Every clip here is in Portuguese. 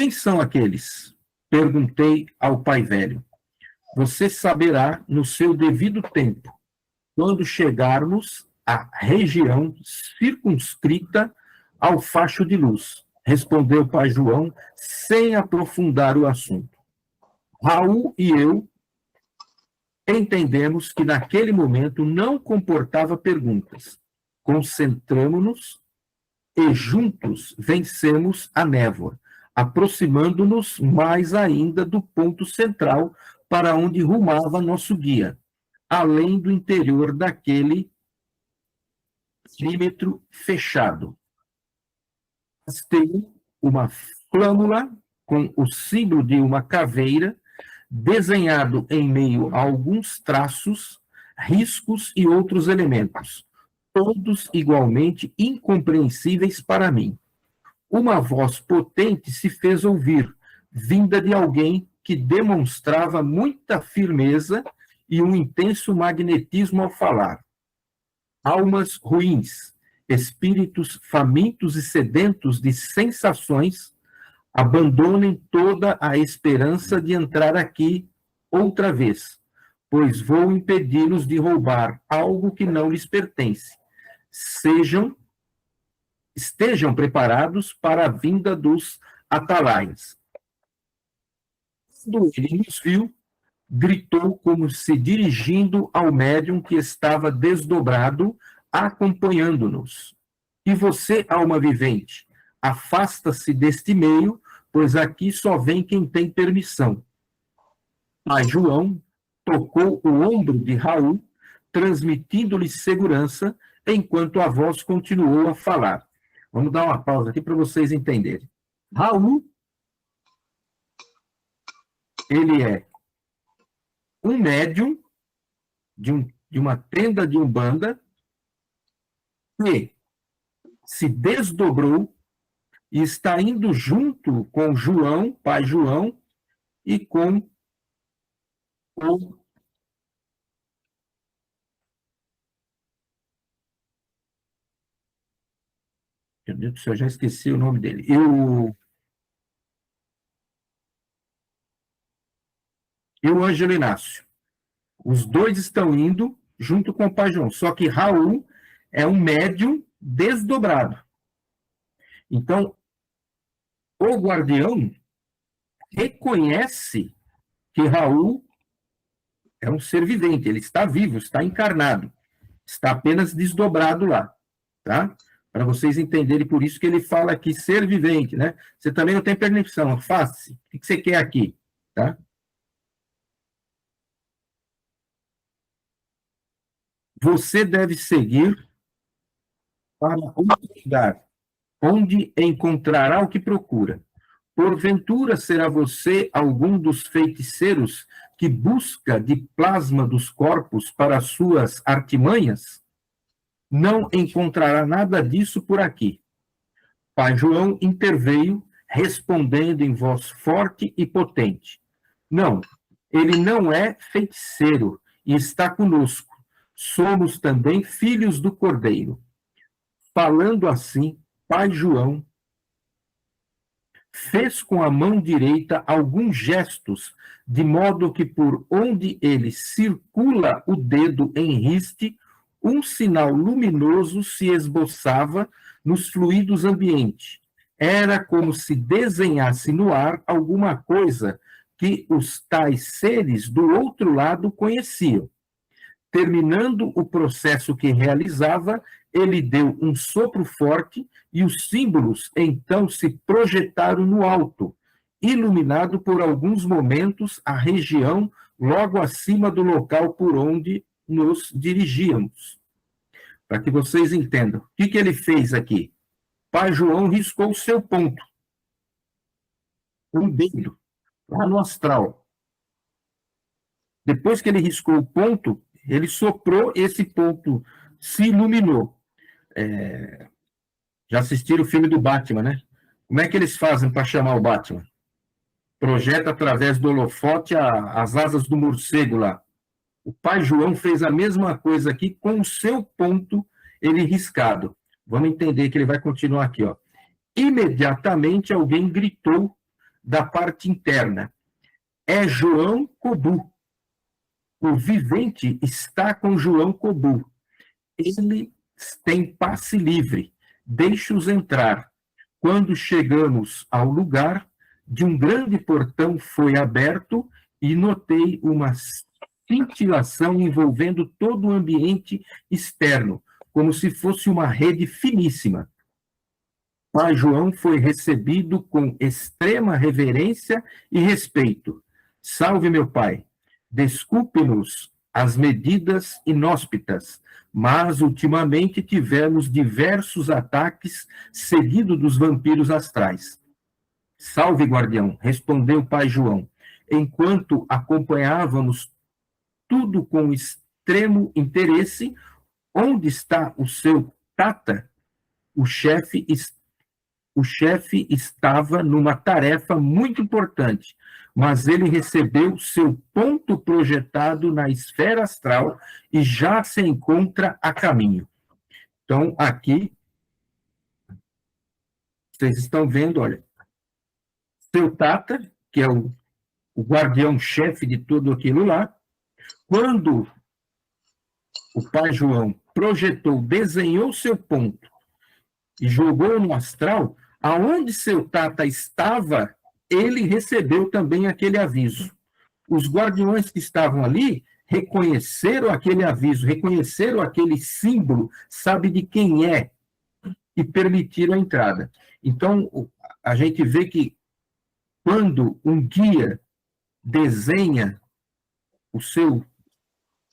Quem são aqueles? Perguntei ao pai velho. Você saberá no seu devido tempo, quando chegarmos à região circunscrita ao facho de luz, respondeu o pai João, sem aprofundar o assunto. Raul e eu entendemos que naquele momento não comportava perguntas. Concentramo-nos e juntos vencemos a névoa, aproximando-nos mais ainda do ponto central para onde rumava nosso guia, além do interior daquele perímetro fechado. Tem uma flâmula com o símbolo de uma caveira, desenhado em meio a alguns traços, riscos e outros elementos, todos igualmente incompreensíveis para mim. Uma voz potente se fez ouvir, vinda de alguém que demonstrava muita firmeza e um intenso magnetismo ao falar. Almas ruins, espíritos famintos e sedentos de sensações, abandonem toda a esperança de entrar aqui outra vez, pois vou impedi-los de roubar algo que não lhes pertence. Estejam preparados para a vinda dos atalaias. Quando ele nos viu, gritou como se dirigindo ao médium que estava desdobrado, acompanhando-nos. E você, alma vivente, afasta-se deste meio, pois aqui só vem quem tem permissão. Pai João tocou o ombro de Raul, transmitindo-lhe segurança, enquanto a voz continuou a falar. Vamos dar uma pausa aqui para vocês entenderem. Raul, ele é um médium de uma tenda de Umbanda que se desdobrou e está indo junto com João, pai João, e com o meu Deus do céu, eu já esqueci o nome dele. E o Ângelo Inácio. Os dois estão indo junto com o pai João. Só que Raul é um médium desdobrado. Então, o guardião reconhece que Raul é um ser vivente, ele está vivo, está encarnado, está apenas desdobrado lá, tá? Para vocês entenderem, por isso que ele fala aqui, ser vivente, né? Você também não tem permissão, faça. O que você quer aqui, tá? Você deve seguir para um lugar onde encontrará o que procura. Porventura será você algum dos feiticeiros que busca de plasma dos corpos para suas artimanhas? Não encontrará nada disso por aqui. Pai João interveio, respondendo em voz forte e potente. Não, ele não é feiticeiro e está conosco. Somos também filhos do Cordeiro. Falando assim, Pai João fez com a mão direita alguns gestos, de modo que por onde ele circula o dedo em riste, um sinal luminoso se esboçava nos fluidos ambientes. Era como se desenhasse no ar alguma coisa que os tais seres do outro lado conheciam. Terminando o processo que realizava, ele deu um sopro forte e os símbolos então se projetaram no alto, iluminado por alguns momentos a região logo acima do local por onde nos dirigíamos. Para que vocês entendam. O que ele fez aqui? Pai João riscou o seu ponto. Um dedo, lá no astral. Depois que ele riscou o ponto, ele soprou, esse ponto se iluminou. Já assistiram o filme do Batman, né? Como é que eles fazem para chamar o Batman? Projeta através do holofote as asas do morcego lá. O pai João fez a mesma coisa aqui com o seu ponto, ele riscado. Vamos entender que ele vai continuar aqui, ó. Imediatamente alguém gritou, da parte interna. É João Kobu. O vivente está com João Kobu. Ele tem passe livre. Deixe-os entrar. Quando chegamos ao lugar, de um grande portão foi aberto e notei uma cintilação envolvendo todo o ambiente externo, como se fosse uma rede finíssima. Pai João foi recebido com extrema reverência e respeito. Salve, meu pai. Desculpe-nos as medidas inóspitas, mas ultimamente tivemos diversos ataques seguidos dos vampiros astrais. Salve, guardião, respondeu pai João, enquanto acompanhávamos tudo com extremo interesse. Onde está o seu tata? O chefe estava numa tarefa muito importante, mas ele recebeu seu ponto projetado na esfera astral e já se encontra a caminho. Então, aqui, vocês estão vendo, olha, seu tata, que é o guardião-chefe de tudo aquilo lá, quando o pai João projetou, desenhou seu ponto e jogou no astral, aonde seu tata estava, ele recebeu também aquele aviso. Os guardiões que estavam ali reconheceram aquele aviso, reconheceram aquele símbolo, sabe de quem é, e permitiram a entrada. Então, a gente vê que quando um guia desenha o seu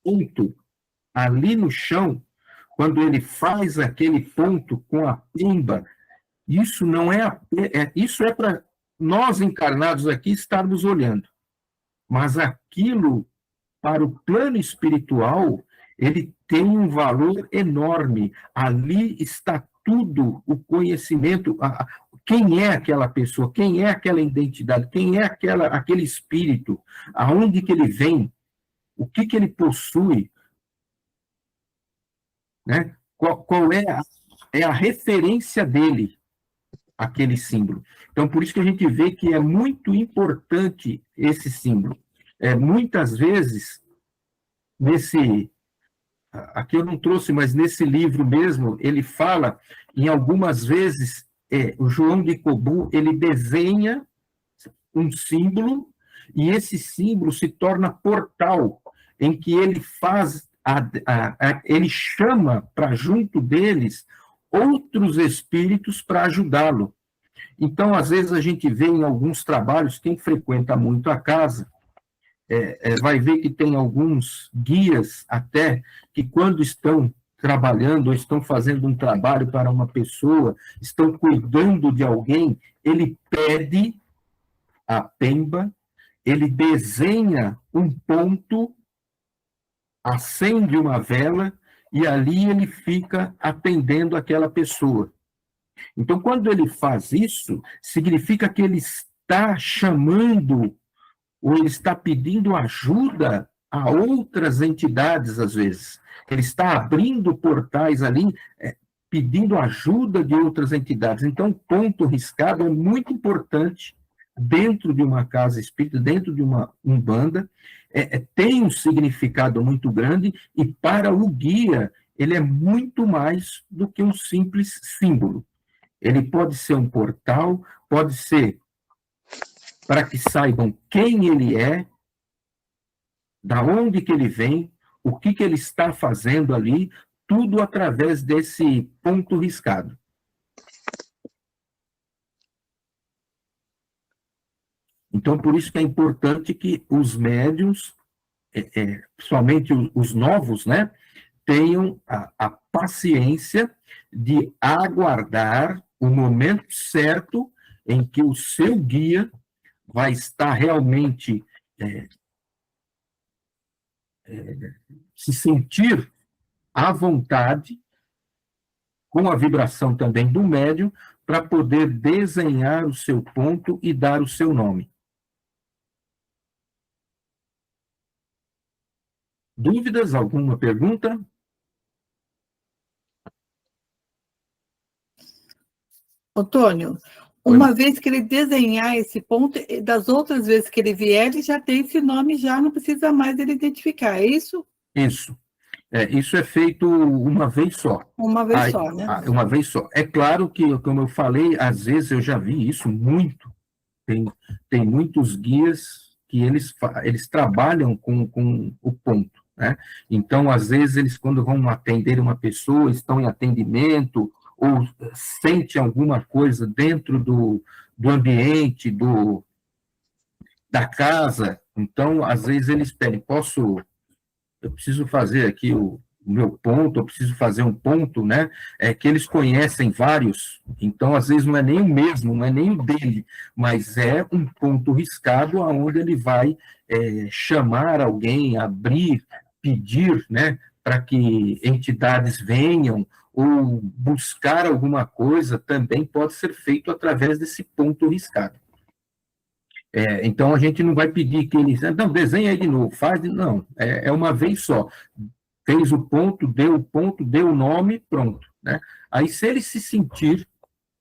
ponto ali no chão, quando ele faz aquele ponto com a pimba, isso não isso é para nós encarnados aqui estarmos olhando. Mas aquilo, para o plano espiritual, ele tem um valor enorme. Ali está tudo o conhecimento, quem é aquela pessoa, quem é aquela identidade, quem é aquele espírito, aonde que ele vem, o que ele possui, né? Qual é a referência dele, aquele símbolo. Então, por isso que a gente vê que é muito importante esse símbolo. Muitas vezes, aqui eu não trouxe, mas nesse livro mesmo, ele fala, em algumas vezes, o João de Kobu, ele desenha um símbolo, e esse símbolo se torna portal, em que ele faz, ele chama para junto deles outros espíritos para ajudá-lo. Então, às vezes, a gente vê em alguns trabalhos, quem frequenta muito a casa, vai ver que tem alguns guias até, que quando estão trabalhando, ou estão fazendo um trabalho para uma pessoa, estão cuidando de alguém, ele pede a pemba, ele desenha um ponto, acende uma vela, e ali ele fica atendendo aquela pessoa. Então, quando ele faz isso, significa que ele está chamando, ou ele está pedindo ajuda a outras entidades, às vezes. Ele está abrindo portais ali, pedindo ajuda de outras entidades. Então, ponto riscado é muito importante dentro de uma casa espírita, dentro de uma umbanda, tem um significado muito grande, e para o guia, ele é muito mais do que um simples símbolo. Ele pode ser um portal, pode ser para que saibam quem ele é, da onde que ele vem, o que ele está fazendo ali, tudo através desse ponto riscado. Então, por isso que é importante que os médiuns, principalmente os novos, né, tenham a paciência de aguardar o momento certo em que o seu guia vai estar realmente se sentir à vontade, com a vibração também do médium, para poder desenhar o seu ponto e dar o seu nome. Dúvidas? Alguma pergunta? Otônio, Uma vez que ele desenhar esse ponto, das outras vezes que ele vier, ele já tem esse nome, já não precisa mais ele identificar, é isso? Isso. Isso é feito uma vez só. Uma vez só, né? Uma vez só. É claro que, como eu falei, às vezes eu já vi isso muito. Tem muitos guias que eles trabalham com o ponto, né? Então, às vezes, eles, quando vão atender uma pessoa, estão em atendimento, ou sente alguma coisa dentro do ambiente, da casa. Então, às vezes, eles pedem, eu preciso fazer aqui o meu ponto, eu preciso fazer um ponto, né? Que eles conhecem vários, então às vezes não é nem o mesmo, não é nem o dele, mas é um ponto riscado aonde ele vai chamar alguém, abrir, pedir, né? Para que entidades venham ou buscar alguma coisa, também pode ser feito através desse ponto riscado. Então, a gente não vai pedir que eles... Não, desenha aí de novo, faz... Não, é uma vez só. Fez o ponto, deu o nome, pronto. Né? Aí, se ele se sentir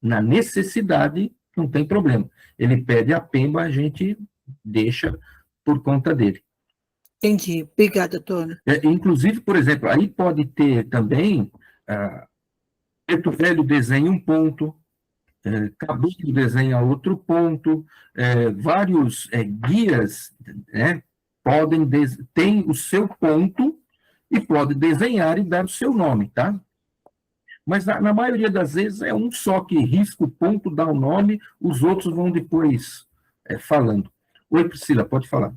na necessidade, não tem problema. Ele pede a pemba, a gente deixa por conta dele. Entendi. Obrigada, doutor. Inclusive, por exemplo, aí pode ter também... Preto Velho desenha um ponto, Caboclo desenha outro ponto, vários guias, né, tem o seu ponto e pode desenhar e dar o seu nome, tá? Mas na maioria das vezes é um só que risca o ponto, dá o nome, os outros vão depois falando. Oi, Priscila, pode falar.